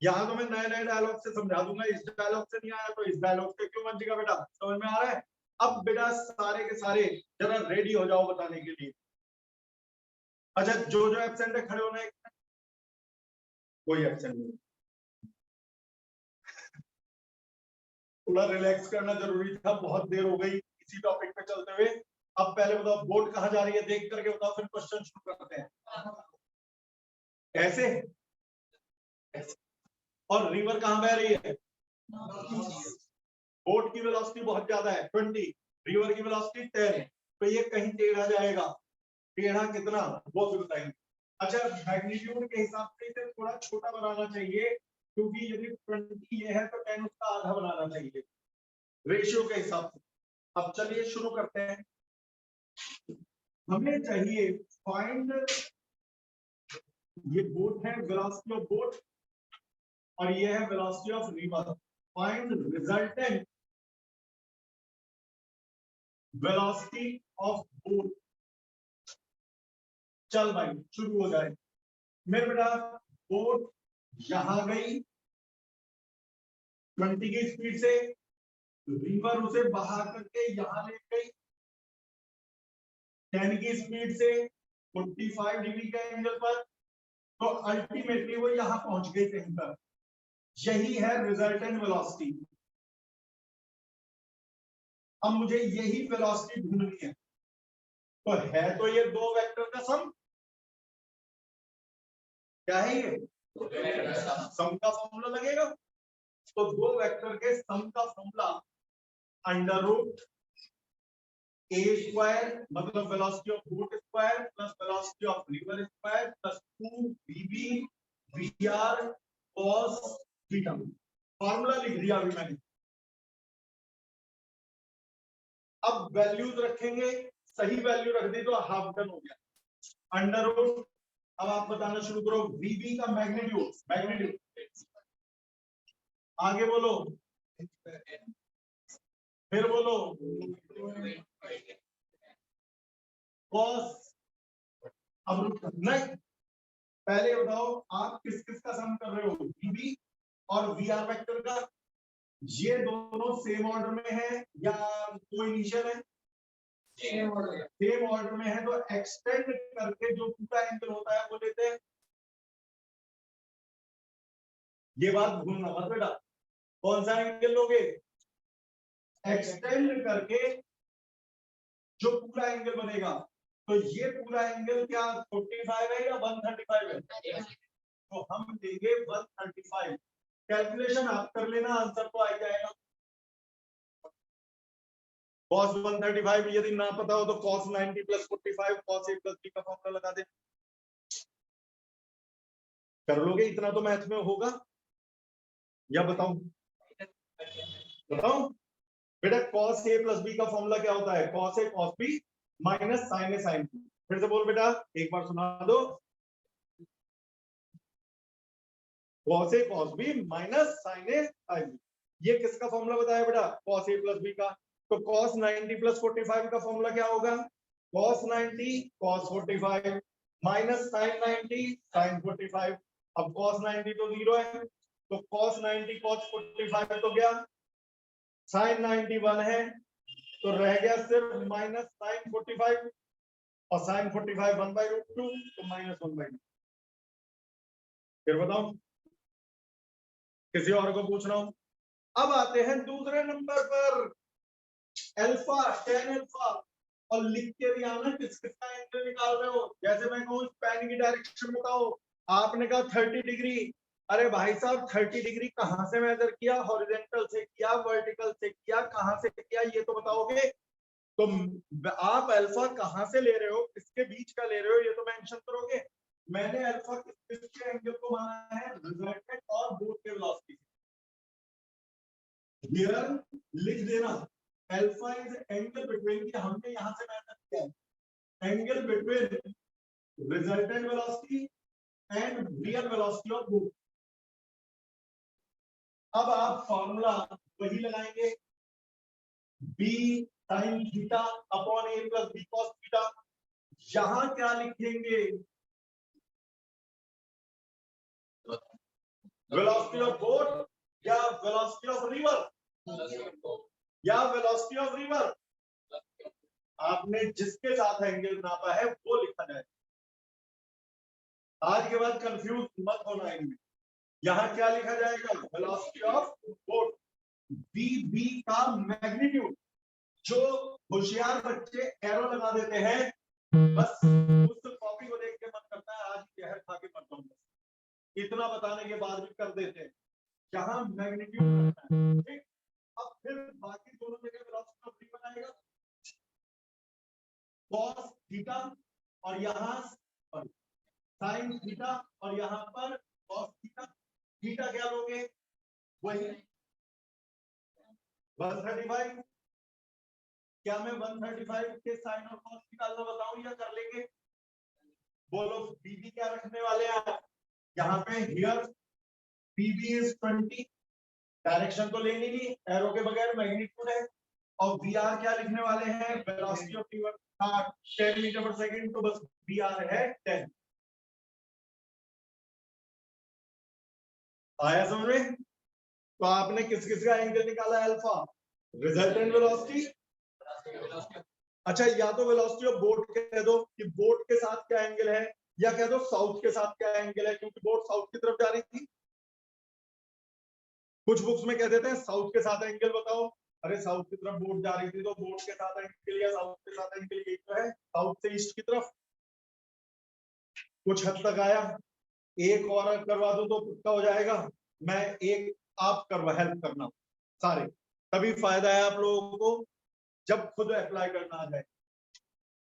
यहाँ तो मैं नए नए डायलॉग से समझा दूंगा, इस डायलॉग से नहीं आया तो इस डायलॉग से क्यों बचेगा बेटा, समझ में आ रहा है। अब बेटा सारे के सारे जरा रेडी हो जाओ बताने के लिए। अच्छा, जो जो एब्सेंट है खड़े होना है, कोई एब्सेंट नहीं। थोड़ा रिलैक्स करना जरूरी था, बहुत देर हो गई इसी टॉपिक पे चलते हुए। अब पहले बताओ बोट कहाँ जा रही है, देख करके बताओ, फिर क्वेश्चन शुरू करते हैं। ऐसे, और रिवर कहाँ बह रही है? बोट की वेलोसिटी बहुत ज्यादा है 20, रिवर की वेलोसिटी 10, तो ये कहीं टेढ़ा जाएगा। टेढ़ा कितना वो भी बताएंगे। अच्छा, मैग्नीट्यूड के हिसाब से इसे थोड़ा छोटा बनाना चाहिए, क्योंकि यदि 20 ये है तो 10 उसका आधा बनाना चाहिए रेशियो के हिसाब से। अब चलिए शुरू करते हैं। हमें चाहिए फाइंड, ये बोट है, वेलोसिटी ऑफ बोट, और ये है velocity of river. Find resultant velocity of boat. चल भाई शुरू हो जाए। मेरे बेटा बोट यहां गई 20 की स्पीड से, रिवर उसे बहा करके यहां ले गई 10 की स्पीड से 45 डिग्री के एंगल पर, तो अल्टीमेटली वो यहां पहुंच गई कहीं पर। यही है रिजल्टेंट वेलोसिटी। अब मुझे यही वेलोसिटी ढूंढनी है, तो है तो ये दो वेक्टर का सम। क्या है ये? सम का फॉर्मूला लगेगा। तो दो वेक्टर के सम का formula under root A square, मतलब velocity of boat square plus velocity of river square plus 2 VB VR cos theta. Formula लिख दिया अभी मैंने। अब वैल्यूज रखेंगे, सही वैल्यू रख दी तो हाफ डन हो गया। अंडर रूट, अब आप बताना शुरू करो वीबी का मैग्नीट्यूड, आगे बोलो, फिर बोलो कॉस। अब नहीं, पहले बताओ आप किस किस का सम कर रहे हो, वीबी और वीआर वेक्टर का। ये दोनों सेम ऑर्डर में है या कोई इनिशियल है? सेम ऑर्डर में है, तो एक्सटेंड करके जो पूरा एंगल होता है वो लेते हैं। ये बात भूलना मत बेटा। कौन सा एंगल लोगे? एक्सटेंड करके जो पूरा एंगल बनेगा। तो ये पूरा एंगल क्या 45 है या 135 है? तो हम देंगे 135। कैलकुलेशन आप कर लेना, आंसर तो आ जाएगा। cos 135 यदि ना पता हो तो cos 90 plus 45 cos a plus b का फॉर्मूला लगा दे। कर लोगे? इतना तो मैथ में होगा, या बताऊं? बताऊं बेटा, cos a प्लस b का फॉर्मूला क्या होता है? cos a cos b minus sin a sin b। फिर से बोल बेटा, एक बार सुना दो। cos a cos b minus sin a sin b। ये किसका फॉर्मूला बताया बेटा? cos a प्लस b का। तो cos 90 प्लस 45 का फॉर्मूला क्या होगा? cos 90 cos 45 minus sin 90 sin 45। अब cos 90 तो 0 है, तो cos 90 cos 45 तो क्या sin 91 है, तो रह गया सिर्फ माइनस sin 45, और sin 45 1/√2, तो -1/2। फिर बताओ किसी और को पूछ रहा हूं। अब आते हैं दूसरे नंबर पर, अल्फा tan अल्फा, और लिख के भी आना किस किसका एंगल निकाल रहे हो। जैसे मैं कहूं पेन की डायरेक्शन बताओ, आपने कहा 30 डिग्री। अरे भाई साहब 30 डिग्री कहां से मेजर किया? हॉरिजॉन्टल से किया, वर्टिकल से किया, कहां से किया ये तो बताओगे। तो आप अल्फा कहां से ले रहे हो, किसके बीच का ले रहे हो, ये तो मेंशन करोगे। मैंने अल्फा किसके एंगल को माना है? रिजल्टेंट और बोथ के वेलोसिटी। हियर लिख देना अल्फा इज एंगल बिटवीन, कि हमने यहां से मेजर किया है angle between resultant velocity and real velocity of both. अब आप फॉर्मूला वही लगाएंगे, b sin theta upon a plus b cos theta. यहां क्या लिखेंगे? वेलोसिटी ऑफ बोट या वेलोसिटी ऑफ रिवर, या वेलोसिटी ऑफ रिवर। आपने जिसके साथ एंगल नापा है वो लिखा जाए। आज के बाद कंफ्यूज मत होना इनमें। यहाँ क्या लिखा जाएगा, वेलोसिटी ऑफ बोट, वी का मैग्नीट्यूड। जो होशियार बच्चे एरो लगा देते हैं, बस उस कॉपी को देख के मन करता है आज जहर खा के मर जाऊं, इतना बताने के बाद भी कर देते हैं। यहाँ मैग्नीट्यूड रखना है, ठीक। अब फिर बाकी दोनों जगह वेलोसिटी ऑफ वी बनाएगा, कॉस थीटा और यहाँ साइन थीटा और यहाँ पर कॉस थीटा। थीटा क्या लोगे, वही 135। क्या मैं 135 के साइन और कॉस निकालना बताऊं या कर लेंगे? बोलो बीबी क्या रखने वाले हैं यहाँ पे, हियर बीबी इज 20, डायरेक्शन तो लेनी नहीं, एरो के बगैर मैग्नीट्यूड है। और वी आर क्या लिखने वाले हैं, वेलोसिटी ऑफ रिवर 10 मीटर पर सेकंड, तो बस वी आर है 10। आया समझ में? तो आपने किस किस का एंगल निकाला, अल्फा, रिजल्टेंट वेलोसिटी। अच्छा, या तो वेलोसिटी ऑफ बोट कह दो कि बोट के साथ क्या एंगल है, या कह दो साउथ के साथ क्या एंगल है, क्योंकि बोट साउथ की तरफ जा रही थी। कुछ बुक्स में कह देते हैं साउथ के साथ एंगल बताओ, अरे साउथ की तरफ बोट जा रही थी तो बोट के साथ एंगल या साउथ के साथ एंगल यही तो है, साउथ से ईस्ट की तरफ। कुछ हद तक आया, एक और करवा दो तो पक्का हो जाएगा। मैं एक आप करवा हेल्प करना सारे, तभी फायदा है आप लोगों को जब खुद अप्लाई करना आ जाए।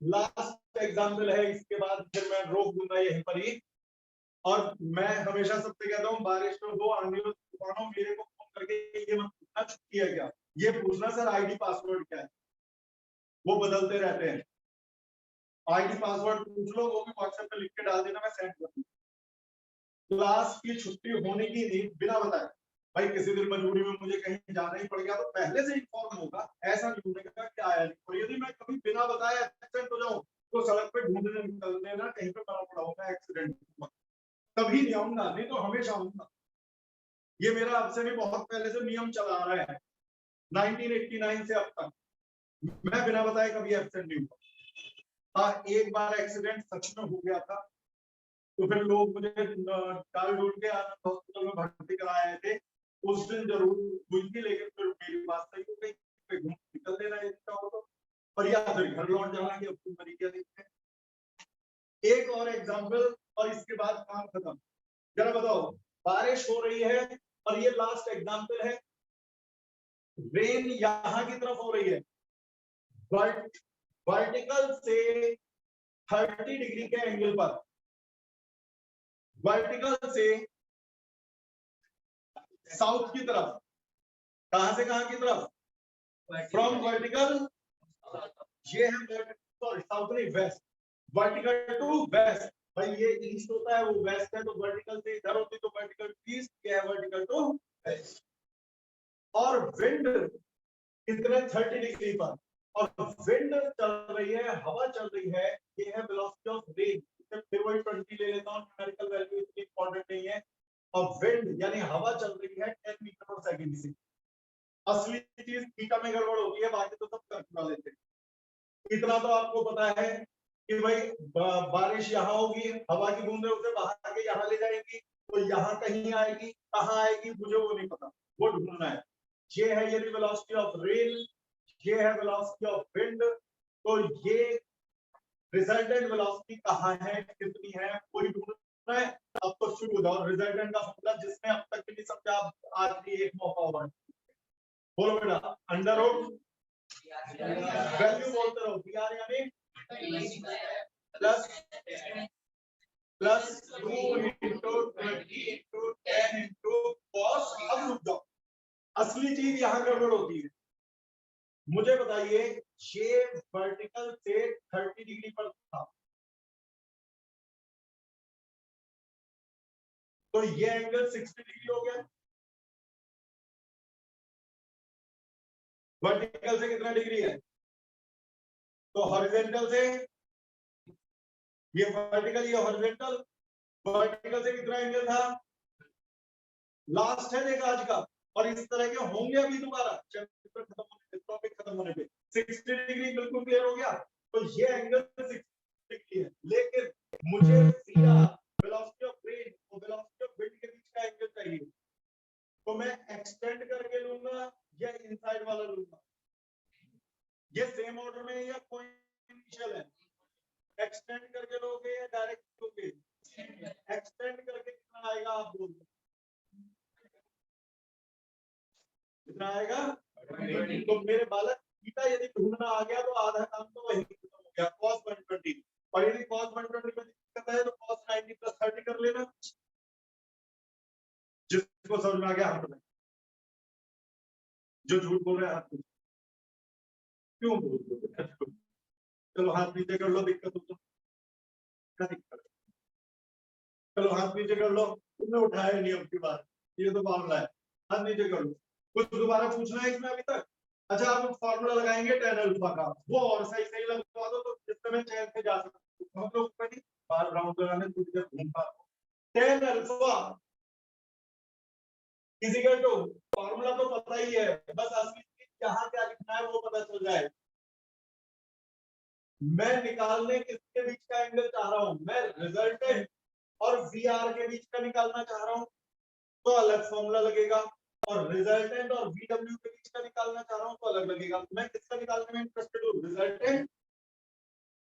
लास्ट एग्जाम्पल है, इसके बाद फिर मैं रोक दूंगा यहीं पर ही। और मैं हमेशा सबसे कहता हूँ, बारिश में दो आंधियों तूफानों मेरे को फोन करके ये मत पूछना छुट्टी है क्या, ये पूछना सर आईडी पासवर्ड क्या है, वो बदलते रहते हैं। आईडी पासवर्ड पूछ लो, वो भी व्हाट्सएप पे लिख के डाल देना, मैं सेंड कर दूंगा। क्लास की छुट्टी होने की नहीं, बिना बताए। भाई किसी दिन मजबूरी में मुझे कहीं जाना ही पड़ गया तो पहले से इन्फॉर्म होगा, ऐसा नहीं होगा कि आया नहीं। और यदि मैं कभी बिना बताए एक्सीडेंट हो जाऊं तो सड़क पे ढूंढने निकल देना, कहीं पे मरा पड़ा होगा एक्सीडेंट, तभी नहीं आऊंगा, नहीं तो हमेशा आऊंगा। ये मेरा अब से नहीं, बहुत पहले से नियम चला आ रहा है, 1989 से अब तक मैं बिना बताए कभी एब्सेंट नहीं हुआ। हाँ, एक बार एक्सीडेंट सच में हो गया था, तो फिर लोग मुझे डाल डूल के हॉस्पिटल में भर्ती कराए थे। उस दिन जरूर हुई थी, लेकिन फिर मेरी बात सही हो गई, घूम निकल देना इसका हो तो, और या फिर घर लौट जाना कि अब तुम मरी क्या देखते हैं। एक और एग्जाम्पल और इसके बाद काम खत्म। जरा बताओ, बारिश हो रही है और ये लास्ट एग्जाम्पल है, रेन यहां की तरफ हो रही है, वर्टिकल से 30 डिग्री के एंगल पर, वर्टिकल से साउथ की तरफ। कहां से कहां की तरफ, फ्रॉम वर्टिकल, ये है सॉरी साउथ नहीं वेस्ट, वर्टिकल टू वेस्ट। भाई ये ईस्ट होता है, वो वेस्ट है, तो वर्टिकल से इधर होती तो वर्टिकल टू ईस्ट, ये है वर्टिकल टू वेस्ट। और विंड कितने 30 डिग्री पर, और विंड चल रही है, हवा चल रही है, ये है वेलोसिटी ऑफ रेन। फिर वही 20 ले लेता हूं, न्यूमेरिकल वैल्यू इतनी इंपॉर्टेंट नहीं है। और विंड यानी हवा चल रही है 10 मीटर पर सेकंड से। असली चीज थीटा में गड़बड़ होती है, बाकी तो सब कर लेते हैं। इतना तो आपको पता है कि भाई बारिश यहाँ होगी, हवा की बूंदें उसे बहा के यहाँ ले जाएगी, तो यहाँ कहीं आएगी, कहाँ आएगी मुझे वो नहीं पता, वो ढूंढना है। ये है यदि वेलोसिटी ऑफ रेन, ये है वेलोसिटी ऑफ विंड, तो ये रिजल्टेंट वेलोसिटी कहाँ है, कितनी है, वही ढूंढना है। अब तो शुरू हो जाओ, रिजल्टेंट का फॉर्मूला जिसने अब तक नहीं समझा, आज भी एक मौका होगा। बोलो बेटा, अंडर रूट वैल्यू बोलते रहो, बी आर यानी plus 2 into 20 into 10 into cos. अब रुक जाओ, असली चीज यहां गड़बड़ होती है। मुझे बताइए, ये वर्टिकल से 30 डिग्री पर था, तो ये एंगल 60 डिग्री हो गया। वर्टिकल से कितना डिग्री है, तो हॉरिजॉन्टल से, ये वर्टिकल ये हॉरिजॉन्टल, वर्टिकल से कितना एंगल था, लास्ट है देखा आज का। और इस तरह के होंगे अभी दोबारा चैप्टर खत्म होने पे, टॉपिक खत्म होने पे। 60 डिग्री बिल्कुल क्लियर हो गया, तो ये एंगल 60 डिग्री है। लेकिन मुझे तो वेलोसिटी ऑफ विंड के बीच का एंगल चाहिए, तो मैं एक्सटेंड करके लूंगा या इनसाइड वाला लूंगा? ये सेम ऑर्डर में या कोई इनिशियल है? एक्सटेंड करके लोगे या डायरेक्ट लोगे? एक्सटेंड करके कितना आएगा आप बोल दो, कितना आएगा? तो मेरे बालक थीटा यदि ढूंढना आ गया तो आधा काम तो वही खत्म हो गया, cos 120। और यदि cos 120 में दिक्कत है तो cos 90 + 30 कर लेना। जिसको समझ में आ गया हाथ में, जो झूठ बोल रहे हैं हाथ में क्यों बोल रहे हो? चलो हाथ नीचे कर लो, दिक्कत हो तो क्या दिक्कत? चलो हाथ नीचे कर लो, तुमने उठाया नहीं अब की बात, ये तो मामला है। हाथ नीचे कर लो। कुछ दोबारा पूछना है इसमें अभी तक? अच्छा आप फॉर्मूला लगाएंगे tan अल्फा का, वो और सही सही लगवा दो तो जिससे मैं चैन से जा सकता हूं। हम लोग ऊपर नहीं बार राउंड लगाने कुछ देर घूमता tan alpha physical to, formula तो पता ही है, बस असली चीज कहां क्या लिखना है वो पता चल जाए। मैं निकालने किसके बीच का एंगल चाह रहा हूं? मैं रिजल्टेंट और वीआर के बीच का निकालना चाह रहा हूं तो अलग फॉर्मूला लगेगा, और रिजल्टेंट और वीडब्ल्यू के बीच का निकालना चाह रहा हूं तो अलग लगेगा। मैं किसका निकालने में इंटरेस्टेड हूं? रिजल्टेंट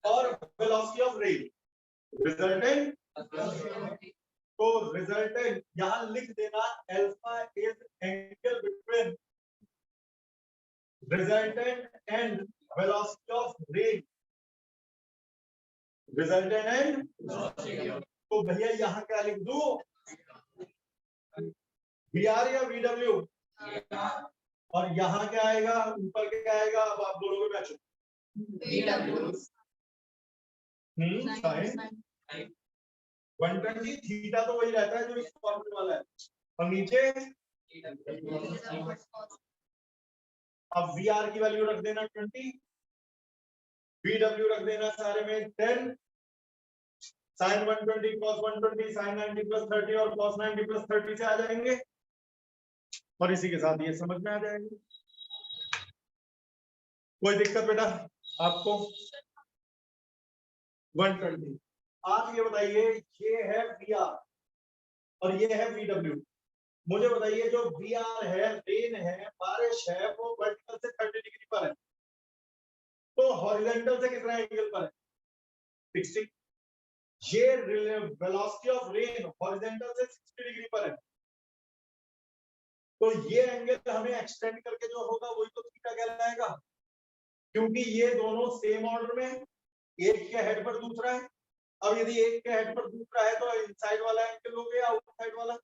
और वेलोसिटी ऑफ रे। रिजल्टेंट, तो रिजल्टेंट यहां लिख देना, alpha is angle between resultant and velocity of रे। रिजल्टेंट एंड, तो भैया यहां क्या लिख दूं? वीआर या वीडब्ल्यू? और यहाँ क्या आएगा? ऊपर क्या आएगा? अब आप बोलोगे मैं चुप। साइन 120 थीटा तो वही रहता है जो इस फॉर्मूले वाला है, और नीचे अब वीआर की वैल्यू रख देना 20, वीडब्ल्यू रख देना सारे में 10, साइन 120 cos 120 साइन 90 + 30 और cos 90 + 30 से आ जाएंगे, और इसी के साथ ये समझ में आ जाएंगे। कोई दिक्कत बेटा आपको? 120। आप ये बताइए, ये है वीआर और ये है वीडब्ल्यू। मुझे बताइए जो वीआर है, रेन है, बारिश है, वो वर्टिकल से 30 डिग्री पर है, तो हॉरिजॉन्टल से कितना एंगल पर है? 60। ये वेलोसिटी ऑफ रेन हॉरिजॉन्टल से 60 डिग्री पर है, तो ये एंगल हमें एक्सटेंड करके जो होगा वही तो थीटा कहलाएगा, क्योंकि ये दोनों सेम ऑर्डर में, एक के हेड पर दूसरा है। अब यदि एक के हेड पर दूसरा है तो इनसाइड वाला एंगल हो गया, आउटसाइड वाला?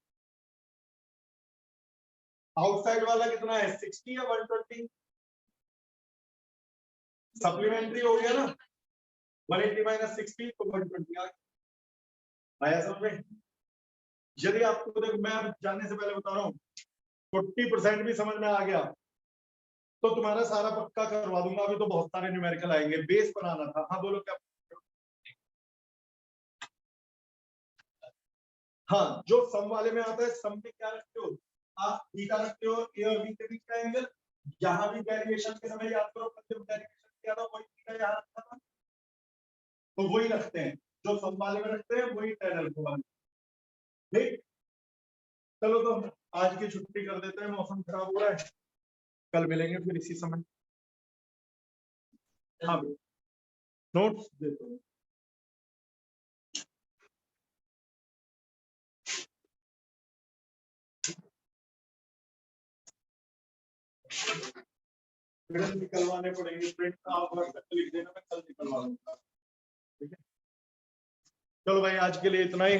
आउटसाइड वाला कितना है? 60 या 120? सप्लीमेंट्री हो गया ना, 180 - 60 तो 120 आया समझ में? यदि आपको देखो, मैं जानने से पहले बता रहा हूँ, 40% भी समझ में आ गया तो तुम्हारा सारा पक्का करवा दूंगा। अभी तो बहुत सारे न्यूमेरिकल आएंगे, बेस बनाना था। हाँ बोलो क्या? हाँ, जो सम वाले में आता है, सम में क्या रखते हो आप? थीटा रखते हो, ए और बी के बीच का एंगल। यहाँ भी डेरिवेशन के समय याद करो, डेरिवेशन किया था वही थीटा यहाँ रखा था, तो वही रखते हैं जो सम वाले में रखते हैं, वही tan अल्फा वाले। ठीक, चलो तो आज की छुट्टी कर देते हैं, मौसम खराब हो रहा है, कल मिलेंगे फिर इसी समय। हाँ नोट्स देते हैं। प्रिंट निकलवाने पड़ेंगे, प्रिंट आप लिख देना, मैं कल निकलवा दूंगा। ठीक है, चलो भाई आज के लिए इतना ही।